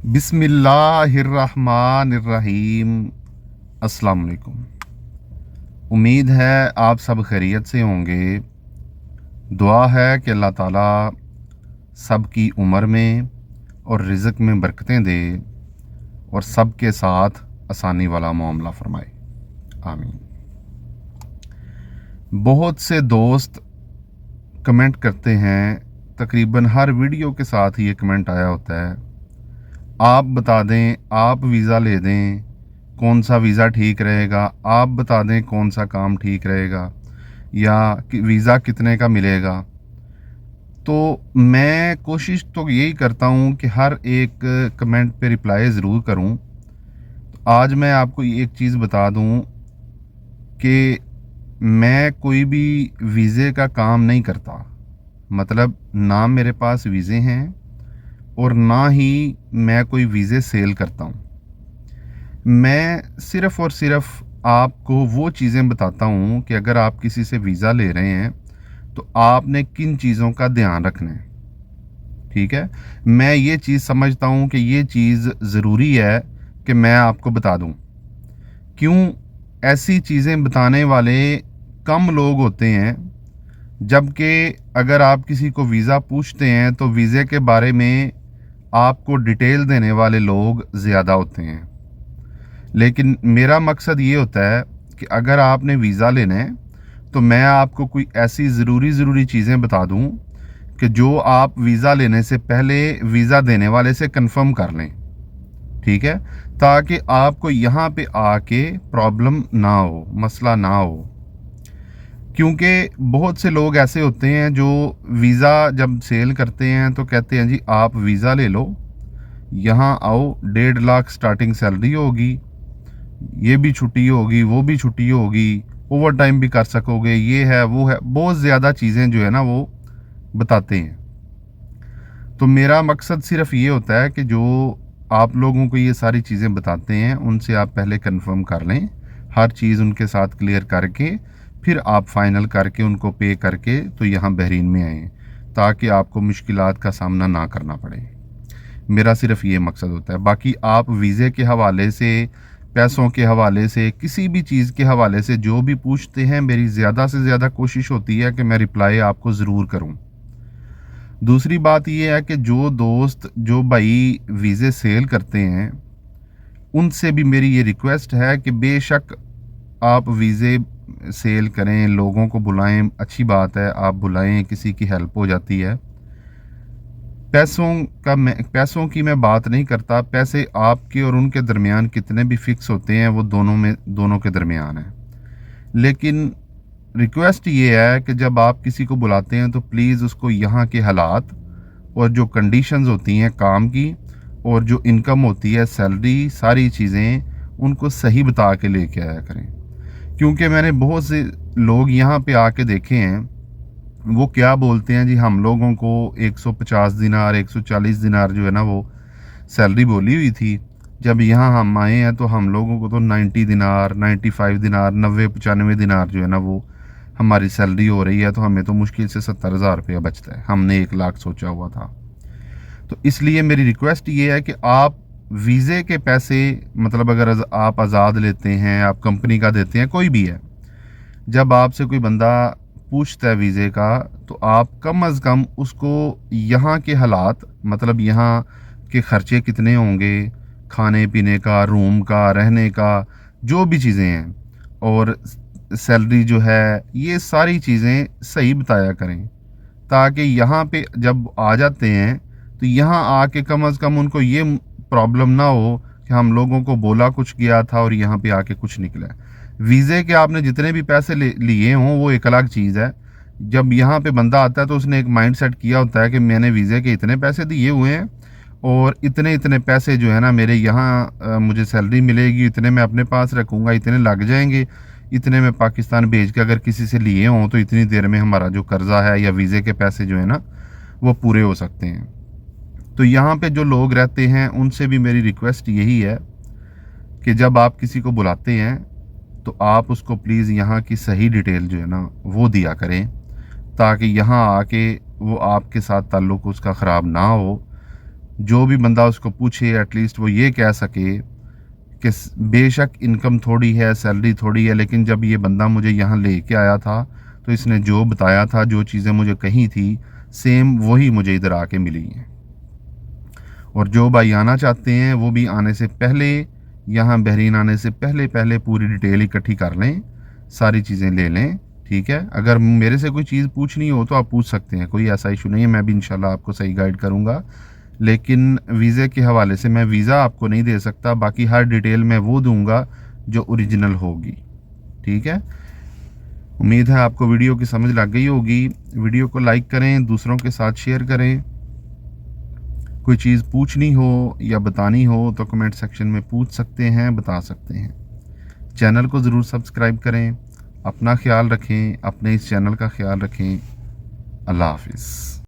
बिस्मिल्लाहिर्रहमानिर्रहीम। अस्सलाम वालेकुम। उम्मीद है आप सब खैरियत से होंगे। दुआ है कि अल्लाह ताला सब की उम्र में और रिज़्क़ में बरकतें दे और सब के साथ आसानी वाला मामला फरमाए, आमीन। बहुत से दोस्त कमेंट करते हैं, तकरीबन हर वीडियो के साथ ये कमेंट आया होता है, आप बता दें, आप वीज़ा ले दें, कौन सा वीज़ा ठीक रहेगा, आप बता दें कौन सा काम ठीक रहेगा, या कि वीज़ा कितने का मिलेगा। तो मैं कोशिश तो यही करता हूँ कि हर एक कमेंट पे रिप्लाई ज़रूर करूँ। तो आज मैं आपको एक चीज़ बता दूँ कि मैं कोई भी वीज़े का काम नहीं करता। मतलब ना मेरे पास वीज़े हैं और ना ही मैं कोई वीज़े सेल करता हूँ। मैं सिर्फ़ और सिर्फ़ आपको वो चीज़ें बताता हूँ कि अगर आप किसी से वीज़ा ले रहे हैं तो आपने किन चीज़ों का ध्यान रखना है, ठीक है। मैं ये चीज़ समझता हूँ कि ये चीज़ ज़रूरी है कि मैं आपको बता दूँ। क्यों? ऐसी चीज़ें बताने वाले कम लोग होते हैं, जबकि अगर आप किसी को वीज़ा पूछते हैं तो वीज़े के बारे में आपको डिटेल देने वाले लोग ज़्यादा होते हैं। लेकिन मेरा मकसद ये होता है कि अगर आपने वीज़ा लेना है तो मैं आपको कोई ऐसी ज़रूरी चीज़ें बता दूं कि जो आप वीज़ा लेने से पहले वीज़ा देने वाले से कंफर्म कर लें, ठीक है, ताकि आपको यहाँ पे आके प्रॉब्लम ना हो, मसला ना हो। क्योंकि बहुत से लोग ऐसे होते हैं जो वीज़ा जब सेल करते हैं तो कहते हैं जी आप वीज़ा ले लो, यहाँ आओ, 1.5 लाख स्टार्टिंग सैलरी होगी, ये भी छुट्टी होगी, वो भी छुट्टी होगी, ओवर टाइम भी कर सकोगे, ये है वो है, बहुत ज़्यादा चीज़ें जो है ना वो बताते हैं। तो मेरा मकसद सिर्फ ये होता है कि जो आप लोगों को ये सारी चीज़ें बताते हैं उनसे आप पहले कंफर्म कर लें, हर चीज़ उनके साथ क्लियर करके फिर आप फाइनल करके उनको पे करके तो यहाँ बहरीन में आएँ, ताकि आपको मुश्किलात का सामना ना करना पड़े। मेरा सिर्फ ये मकसद होता है। बाकी आप वीज़े के हवाले से, पैसों के हवाले से, किसी भी चीज़ के हवाले से जो भी पूछते हैं, मेरी ज़्यादा से ज़्यादा कोशिश होती है कि मैं रिप्लाई आपको ज़रूर करूं। दूसरी बात ये है कि जो दोस्त जो भाई वीज़े सेल करते हैं उनसे भी मेरी ये रिक्वेस्ट है कि बेशक आप वीज़े सेल करें, लोगों को बुलाएं, अच्छी बात है, आप बुलाएं, किसी की हेल्प हो जाती है। पैसों की मैं बात नहीं करता। पैसे आपके और उनके दरमियान कितने भी फिक्स होते हैं वो दोनों के दरमियान है। लेकिन रिक्वेस्ट ये है कि जब आप किसी को बुलाते हैं तो प्लीज़ उसको यहाँ के हालात और जो कंडीशंस होती हैं काम की और जो इनकम होती है, सैलरी, सारी चीज़ें उनको सही बता के लेके आया करें। क्योंकि मैंने बहुत से लोग यहाँ पे आके देखे हैं, वो क्या बोलते हैं जी हम लोगों को 150 दिनार 140 दिनार जो है ना वो सैलरी बोली हुई थी। जब यहाँ हम आए हैं तो हम लोगों को तो 90 दिनार 95 दिनार 90-95 दिनार जो है ना वो हमारी सैलरी हो रही है। तो हमें तो मुश्किल से 70,000 रुपया बचता है, हमने 1 लाख सोचा हुआ था। तो इसलिए मेरी रिक्वेस्ट ये है कि आप वीज़े के पैसे, मतलब अगर आप आज़ाद लेते हैं, आप कंपनी का देते हैं, कोई भी है, जब आपसे कोई बंदा पूछता है वीज़े का तो आप कम अज़ कम उसको यहाँ के हालात, मतलब यहाँ के ख़र्चे कितने होंगे, खाने पीने का, रूम का, रहने का, जो भी चीज़ें हैं, और सैलरी जो है, ये सारी चीज़ें सही बताया करें, ताकि यहाँ पे जब आ जाते हैं तो यहाँ आके कम अज़ कम उनको ये प्रॉब्लम ना हो कि हम लोगों को बोला कुछ गया था और यहाँ पे आके कुछ निकला है। वीज़े के आपने जितने भी पैसे लिए हों वो एक अलग चीज़ है। जब यहाँ पे बंदा आता है तो उसने एक माइंड सेट किया होता है कि मैंने वीज़े के इतने पैसे दिए हुए हैं और इतने इतने पैसे जो है ना मेरे यहाँ मुझे सैलरी मिलेगी, इतने मैं अपने पास रखूँगा, इतने लग जाएंगे, इतने में पाकिस्तान भेज के अगर किसी से लिए हों तो इतनी देर में हमारा जो कर्जा है या वीज़े के पैसे जो है ना वो पूरे हो सकते हैं। तो यहाँ पे जो लोग रहते हैं उनसे भी मेरी रिक्वेस्ट यही है कि जब आप किसी को बुलाते हैं तो आप उसको प्लीज़ यहाँ की सही डिटेल जो है ना वो दिया करें, ताकि यहाँ आके वो आपके साथ ताल्लुक़ उसका ख़राब ना हो। जो भी बंदा उसको पूछे एटलीस्ट वो ये कह सके कि बेशक इनकम थोड़ी है, सैलरी थोड़ी है, लेकिन जब ये बंदा मुझे यहाँ लेके आया था तो इसने जो बताया था, जो चीज़ें मुझे कही थी, सेम वही मुझे इधर आके मिली हैं। और जो भाई आना चाहते हैं वो भी आने से पहले, यहाँ बहरीन आने से पहले पहले पूरी डिटेल इकट्ठी कर लें, सारी चीज़ें ले लें। ठीक है, अगर मेरे से कोई चीज़ पूछनी हो तो आप पूछ सकते हैं, कोई ऐसा इशू नहीं है, मैं भी इंशाल्लाह आपको सही गाइड करूँगा। लेकिन वीज़े के हवाले से मैं वीज़ा आपको नहीं दे सकता, बाकी हर डिटेल मैं वो दूंगा जो ओरिजिनल होगी। ठीक है, उम्मीद है आपको वीडियो की समझ लग गई होगी। वीडियो को लाइक करें, दूसरों के साथ शेयर करें। कोई चीज़ पूछनी हो या बतानी हो तो कमेंट सेक्शन में पूछ सकते हैं, बता सकते हैं। चैनल को ज़रूर सब्सक्राइब करें। अपना ख्याल रखें, अपने इस चैनल का ख्याल रखें। अल्लाह हाफिज़।